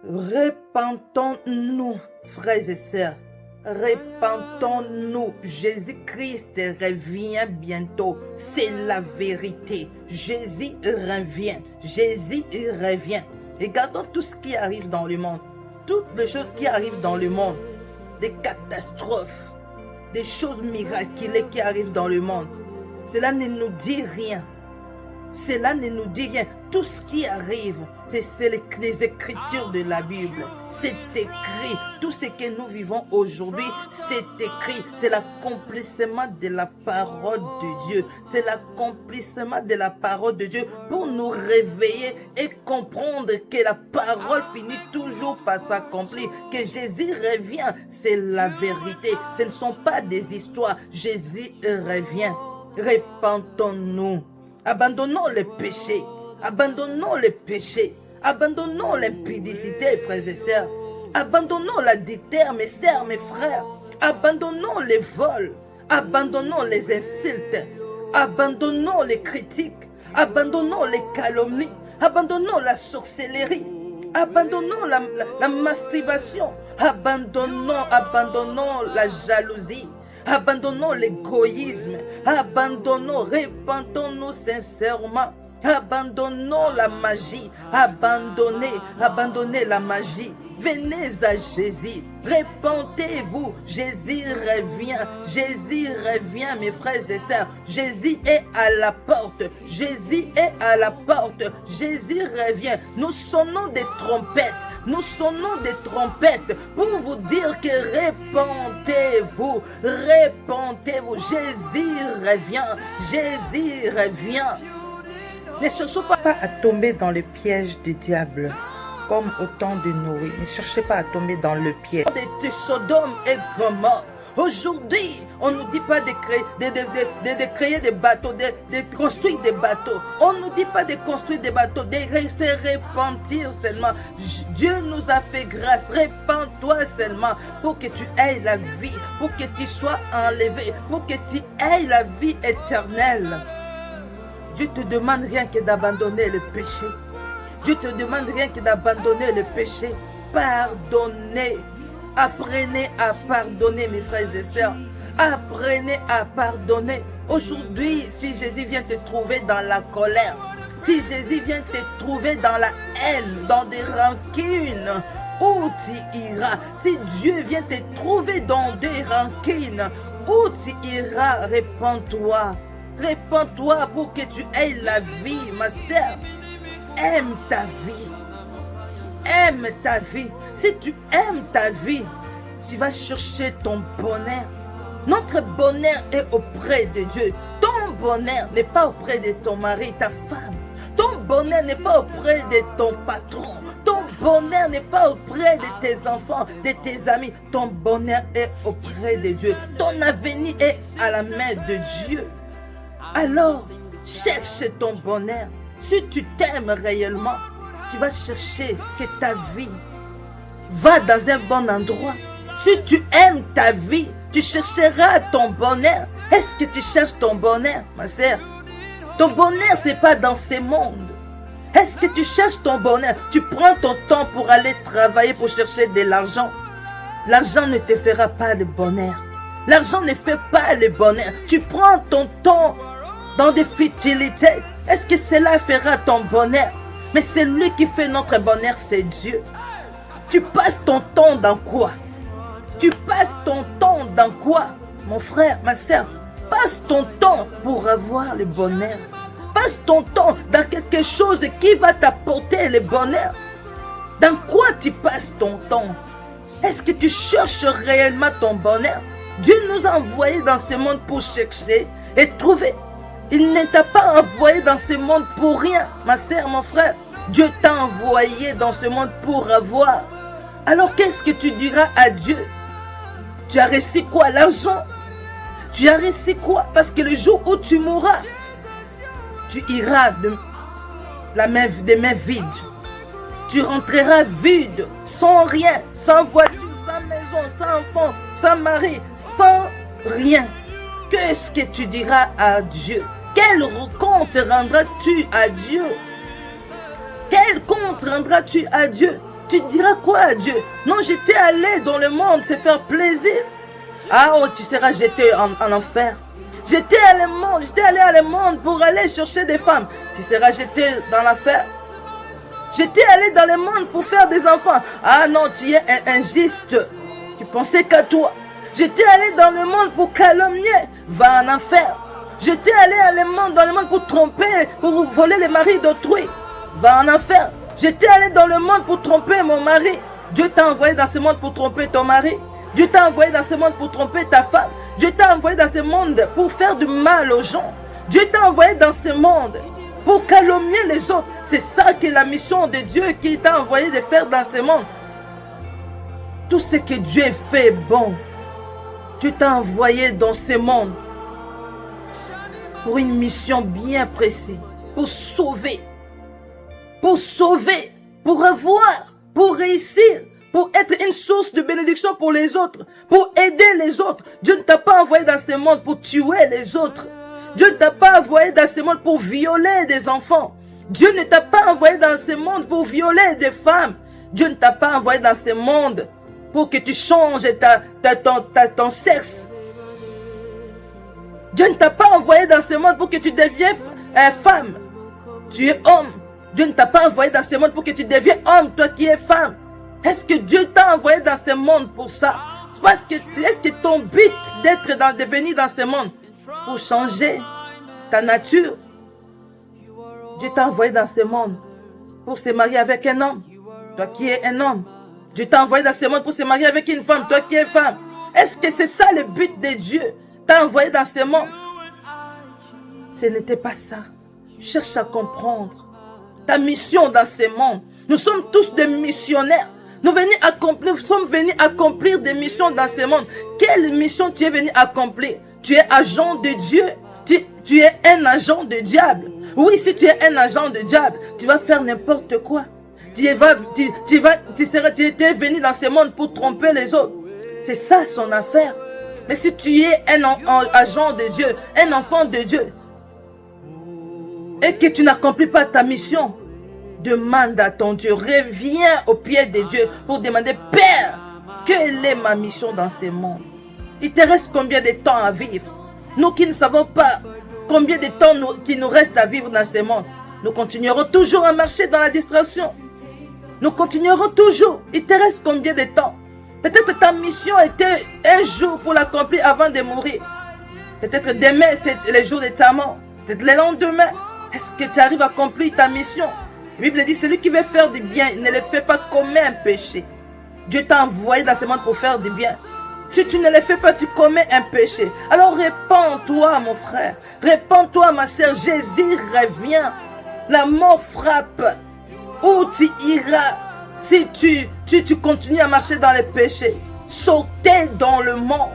Repentons-nous, frères et sœurs. Repentons-nous. Jésus-Christ revient bientôt. C'est la vérité. Jésus revient. Jésus revient. Regardons tout ce qui arrive dans le monde. Toutes les choses qui arrivent dans le monde. Des catastrophes. Des choses miraculeuses qui arrivent dans le monde. Cela ne nous dit rien. Cela ne nous dit rien. Tout ce qui arrive, c'est les écritures de la Bible. C'est écrit. Tout ce que nous vivons aujourd'hui, c'est écrit. C'est l'accomplissement de la parole de Dieu. C'est l'accomplissement de la parole de Dieu pour nous réveiller et comprendre que la parole finit toujours par s'accomplir. Que Jésus revient, c'est la vérité. Ce ne sont pas des histoires. Jésus revient. Repentons-nous. Abandonnons les péchés. Abandonnons les péchés. Abandonnons l'impudicité, frères et sœurs. Abandonnons l'adultère, mes sœurs, mes frères. Abandonnons les vols. Abandonnons les insultes. Abandonnons les critiques. Abandonnons les calomnies. Abandonnons la sorcellerie. Abandonnons la masturbation. Abandonnons la jalousie. Abandonnons l'égoïsme. Abandonnons, repentons-nous sincèrement. Abandonnons la magie. Abandonnez la magie. Venez à Jésus. Repentez-vous. Jésus revient. Jésus revient, mes frères et sœurs. Jésus est à la porte. Jésus est à la porte. Jésus revient. Nous sonnons des trompettes. Nous sonnons des trompettes pour vous dire que repentez-vous. Repentez-vous. Jésus revient. Jésus revient. Ne cherchez pas à tomber dans le piège du diable, comme au temps de Noé. Ne cherchez pas à tomber dans le piège de Sodome et Gomorrhe. Aujourd'hui, on ne nous dit pas de créer des bateaux, de construire des bateaux. On ne nous dit pas de construire des bateaux, de se repentir seulement. Dieu nous a fait grâce. Repens-toi seulement pour que tu aies la vie, pour que tu sois enlevé, pour que tu aies la vie éternelle. Dieu te demande rien que d'abandonner le péché. Dieu te demande rien que d'abandonner le péché. Pardonnez. Apprenez à pardonner, mes frères et sœurs. Apprenez à pardonner. Aujourd'hui, si Jésus vient te trouver dans la colère, si Jésus vient te trouver dans la haine, dans des rancunes, où tu iras? Si Dieu vient te trouver dans des rancunes, où tu iras? Répands-toi. Répands-toi pour que tu aies la vie, ma sœur. Aime ta vie. Aime ta vie. Si tu aimes ta vie, tu vas chercher ton bonheur. Notre bonheur est auprès de Dieu. Ton bonheur n'est pas auprès de ton mari, ta femme. Ton bonheur n'est pas auprès de ton patron. Ton bonheur n'est pas auprès de tes enfants, de tes amis. Ton bonheur est auprès de Dieu. Ton avenir est à la main de Dieu. Alors, cherche ton bonheur. Si tu t'aimes réellement, tu vas chercher que ta vie va dans un bon endroit. Si tu aimes ta vie, tu chercheras ton bonheur. Est-ce que tu cherches ton bonheur, ma sœur? Ton bonheur, ce n'est pas dans ce monde. Est-ce que tu cherches ton bonheur? Tu prends ton temps pour aller travailler, pour chercher de l'argent. L'argent ne te fera pas le bonheur. L'argent ne fait pas le bonheur. Tu prends ton temps dans des futilités. Est-ce que cela fera ton bonheur? Mais celui qui fait notre bonheur, c'est Dieu. Tu passes ton temps dans quoi? Tu passes ton temps dans quoi? Mon frère, ma soeur, passe ton temps pour avoir le bonheur. Passe ton temps dans quelque chose qui va t'apporter le bonheur. Dans quoi tu passes ton temps? Est-ce que tu cherches réellement ton bonheur? Dieu nous a envoyés dans ce monde pour chercher et trouver. Il ne t'a pas envoyé dans ce monde pour rien, ma sœur, mon frère. Dieu t'a envoyé dans ce monde pour avoir. Alors qu'est-ce que tu diras à Dieu? Tu as reçu quoi? L'argent? Tu as reçu quoi? Parce que le jour où tu mourras, tu iras des mains vides. Tu rentreras vide, sans rien, sans voiture, sans maison, sans enfant, sans mari, sans rien. Qu'est-ce que tu diras à Dieu? Quel compte rendras-tu à Dieu? Quel compte rendras-tu à Dieu? Tu diras quoi à Dieu? Non, j'étais allé dans le monde, c'est faire plaisir. Ah, oh, tu seras jeté en enfer. J'étais allé à le monde pour aller chercher des femmes. Tu seras jeté dans l'enfer. J'étais allé dans le monde pour faire des enfants. Ah non, tu es injuste. Tu pensais qu'à toi. J'étais allé dans le monde pour calomnier. Va en enfer. J'étais allé dans le monde pour tromper, pour voler les maris d'autrui. Va en enfer. J'étais allé dans le monde pour tromper mon mari. Dieu t'a envoyé dans ce monde pour tromper ton mari. Dieu t'a envoyé dans ce monde pour tromper ta femme. Dieu t'a envoyé dans ce monde pour faire du mal aux gens. Dieu t'a envoyé dans ce monde pour calomnier les autres. C'est ça qui est la mission de Dieu qui t'a envoyé de faire dans ce monde. Tout ce que Dieu fait est bon. Dieu t'a envoyé dans ce monde pour une mission bien précise. Pour sauver. Pour avoir, pour réussir. Pour être une source de bénédiction pour les autres, pour aider les autres. Dieu ne t'a pas envoyé dans ce monde pour tuer les autres. Dieu ne t'a pas envoyé dans ce monde pour violer des enfants. Dieu ne t'a pas envoyé dans ce monde pour violer des femmes. Dieu ne t'a pas envoyé dans ce monde pour que tu changes ton sexe. Dieu ne t'a pas envoyé dans ce monde pour que tu deviennes femme. Tu es homme. Dieu ne t'a pas envoyé dans ce monde pour que tu deviennes homme, toi qui es femme. Est-ce que Dieu t'a envoyé dans ce monde pour ça? Est-ce que ton but de venir dans ce monde pour changer ta nature? Dieu t'a envoyé dans ce monde pour se marier avec un homme, toi qui es un homme. Dieu t'a envoyé dans ce monde pour se marier avec une femme, toi qui es femme. Est-ce que c'est ça le but de Dieu? T'a envoyé dans ce monde? Ce n'était pas ça. Cherche à comprendre ta mission dans ce monde. Nous sommes tous des missionnaires. Nous sommes venus accomplir des missions dans ce monde. Quelle mission tu es venu accomplir? Tu es agent de Dieu. Tu es un agent de diable. Oui, si tu es un agent de diable, tu vas faire n'importe quoi. Tu étais venu dans ce monde pour tromper les autres. C'est ça son affaire. Mais si tu es un agent de Dieu, un enfant de Dieu, et que tu n'accomplis pas ta mission, demande à ton Dieu, reviens au pied de Dieu pour demander, Père, quelle est ma mission dans ce monde? Il te reste combien de temps à vivre? Nous qui ne savons pas combien de temps qui nous reste à vivre dans ce monde, nous continuerons toujours à marcher dans la distraction. Nous continuerons toujours. Il te reste combien de temps? Peut-être que ta mission était un jour pour l'accomplir avant de mourir. Peut-être demain, c'est le jour de ta mort. Peut-être le lendemain. Est-ce que tu arrives à accomplir ta mission? La Bible dit, celui qui veut faire du bien, ne le fait pas commet un péché. Dieu t'a envoyé dans ce monde pour faire du bien. Si tu ne le fais pas, tu commets un péché. Alors répands-toi, mon frère. Répands-toi, ma sœur. Jésus revient. La mort frappe. Où tu iras si tu continues à marcher dans les péchés? Sortez dans le monde.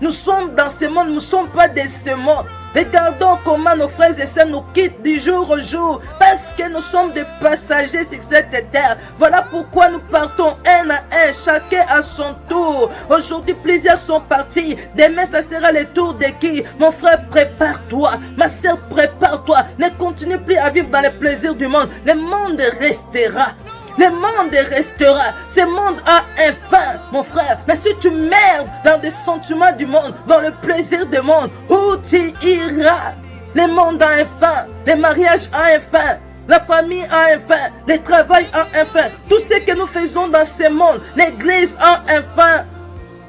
Nous sommes dans ce monde, nous ne sommes pas de ce monde. Regardons comment nos frères et sœurs nous quittent du jour au jour, parce que nous sommes des passagers sur cette terre. Voilà pourquoi nous partons un à un, chacun à son tour. Aujourd'hui, plusieurs sont partis. Demain, ça sera le tour de qui? Mon frère, prépare-toi. Ma sœur, prépare-toi. Ne continue plus à vivre dans les plaisirs du monde. Le monde restera. Le monde restera. Ce monde a un fin, mon frère. Mais si tu merdes dans des sentiments du monde, dans le plaisir du monde, où tu iras? Le monde a un fin. Le mariage a un fin. La famille a un fin. Le travail a un fin. Tout ce que nous faisons dans ce monde, l'église a un fin.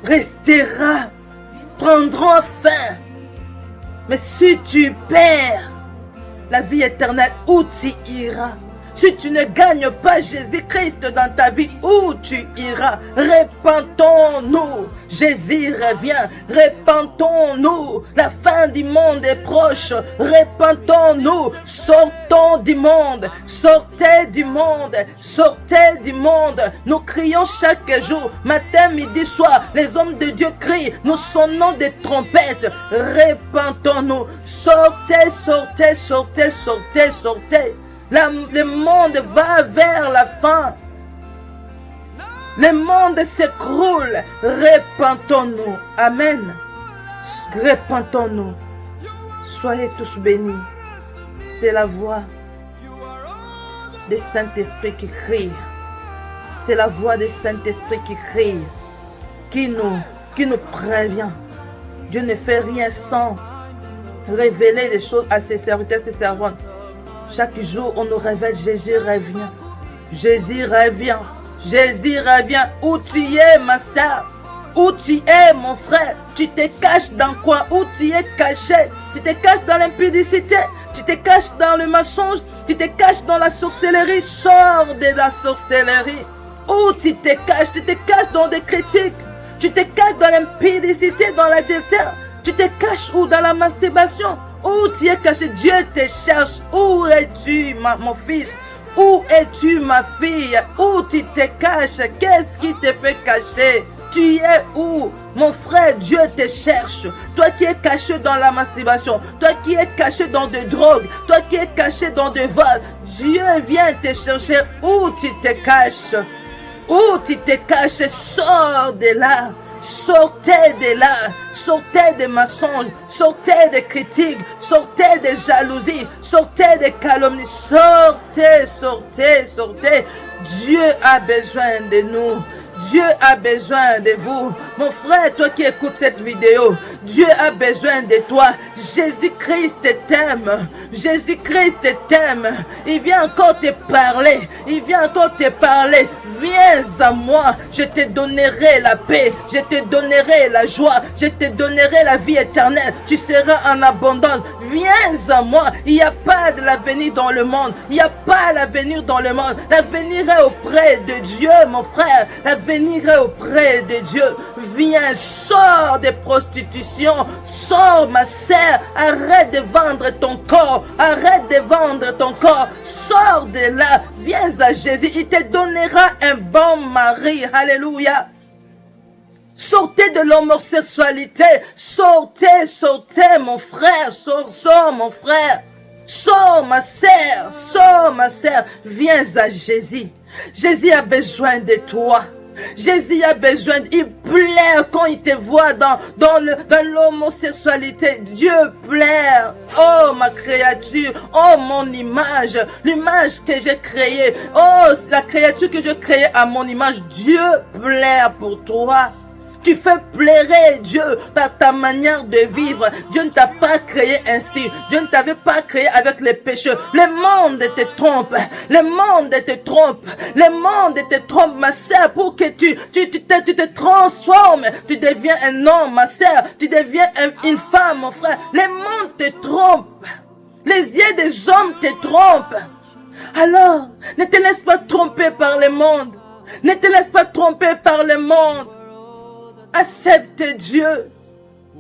Restera. Prendront fin. Mais si tu perds la vie éternelle, où tu iras? Si tu ne gagnes pas Jésus-Christ dans ta vie, où tu iras? Repentons-nous. Jésus revient. Repentons-nous. La fin du monde est proche. Repentons-nous. Sortons du monde. Sortez du monde. Sortez du monde. Nous crions chaque jour, matin, midi, soir. Les hommes de Dieu crient. Nous sonnons des trompettes. Repentons-nous. Sortez, sortez, sortez, sortez, sortez. Le monde va vers la fin. Le monde s'écroule. Repentons-nous. Amen. Repentons-nous. Soyez tous bénis. C'est la voix du Saint-Esprit qui crie. c'est la voix du Saint-Esprit qui crie, qui nous prévient. Dieu ne fait rien sans révéler des choses à ses serviteurs, ses servantes. Chaque jour, on nous révèle, Jésus revient. Jésus revient. Jésus revient. Où tu es, ma soeur? Où tu es, mon frère? Tu te caches dans quoi? Où tu es caché? Tu te caches dans l'impudicité? Tu te caches dans le mensonge? Tu te caches dans la sorcellerie? Sors de la sorcellerie. Où tu te caches? Tu te caches dans des critiques. Tu te caches dans l'impudicité, dans l'adultère. Tu te caches où? Dans la masturbation. Où tu es caché? Dieu te cherche. Où es-tu, mon fils? Où es-tu, ma fille? Où tu te caches? Qu'est-ce qui te fait cacher? Tu es où? Mon frère, Dieu te cherche. Toi qui es caché dans la masturbation, toi qui es caché dans des drogues, toi qui es caché dans des vols, Dieu vient te chercher. Où tu te caches? Où tu te caches? Sors de là. Sortez de là, sortez des mensonges, sortez des critiques, sortez des jalousies, sortez des calomnies, sortez, sortez, sortez. Dieu a besoin de nous. Dieu a besoin de vous. Mon frère, toi qui écoutes cette vidéo, Dieu a besoin de toi. Jésus-Christ t'aime. Jésus-Christ t'aime. Il vient encore te parler. Il vient encore te parler. Viens à moi, je te donnerai la paix, je te donnerai la joie, je te donnerai la vie éternelle. Tu seras en abondance. Viens à moi. Il n'y a pas de l'avenir dans le monde. Il n'y a pas l'avenir dans le monde. L'avenir est auprès de Dieu, mon frère. L'avenir est auprès de Dieu. Viens, sors de prostitution. Sors, ma sœur. Arrête de vendre ton corps. Arrête de vendre ton corps. Sors de là. Viens à Jésus. Il te donnera un bon mari. Alléluia. Sortez de l'homosexualité. Sortez, sortez, mon frère. Sors, mon frère. Sors, ma sœur. Sors, ma sœur. Viens à Jésus. Jésus a besoin de toi. Jésus a besoin, il pleure quand il te voit dans l'homosexualité. Dieu pleure. Oh, ma créature. Oh, mon image. L'image que j'ai créée. Oh, la créature que j'ai créée à mon image. Dieu pleure pour toi. Tu fais pleurer Dieu par ta manière de vivre. Dieu ne t'a pas créé ainsi. Dieu ne t'avait pas créé avec les péchés. Le monde te trompe. Le monde te trompe. Le monde te trompe, ma sœur, pour que tu te transformes. Tu deviens un homme, ma sœur. Tu deviens une femme, mon frère. Le monde te trompe. Les yeux des hommes te trompent. Alors, ne te laisse pas tromper par le monde. Ne te laisse pas tromper par le monde. Accepte Dieu.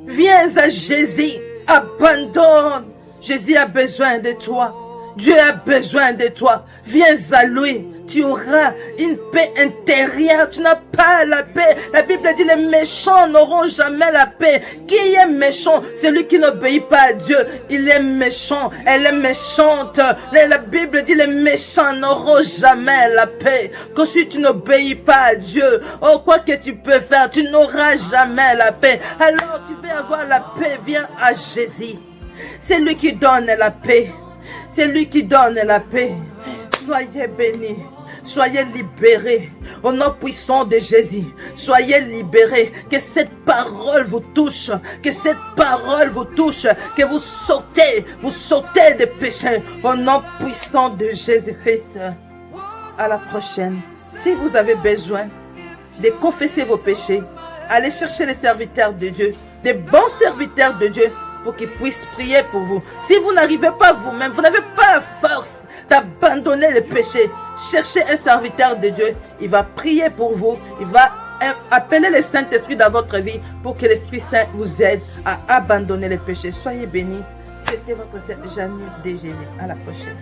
Viens à Jésus. Abandonne. Jésus a besoin de toi. Dieu a besoin de toi. Viens à lui. Tu auras une paix intérieure. Tu n'as pas la paix. La Bible dit les méchants n'auront jamais la paix. Qui est méchant? Celui qui n'obéit pas à Dieu. Il est méchant. Elle est méchante. La Bible dit les méchants n'auront jamais la paix. Que si tu n'obéis pas à Dieu, oh, quoi que tu peux faire, tu n'auras jamais la paix. Alors tu veux avoir la paix, viens à Jésus. C'est lui qui donne la paix. C'est lui qui donne la paix. Soyez bénis. Soyez libérés au nom puissant de Jésus. Soyez libérés. Que cette parole vous touche. Que cette parole vous touche. Que vous sautez des péchés au nom puissant de Jésus-Christ. À la prochaine. Si vous avez besoin de confesser vos péchés, allez chercher les serviteurs de Dieu, des bons serviteurs de Dieu, pour qu'ils puissent prier pour vous. Si vous n'arrivez pas vous-même, vous n'avez pas la force d'abandonner le péché, cherchez un serviteur de Dieu. Il va prier pour vous. Il va appeler le Saint-Esprit dans votre vie pour que l'Esprit Saint vous aide à abandonner le péché. Soyez bénis. C'était votre sœur Janine de Jésus. À la prochaine.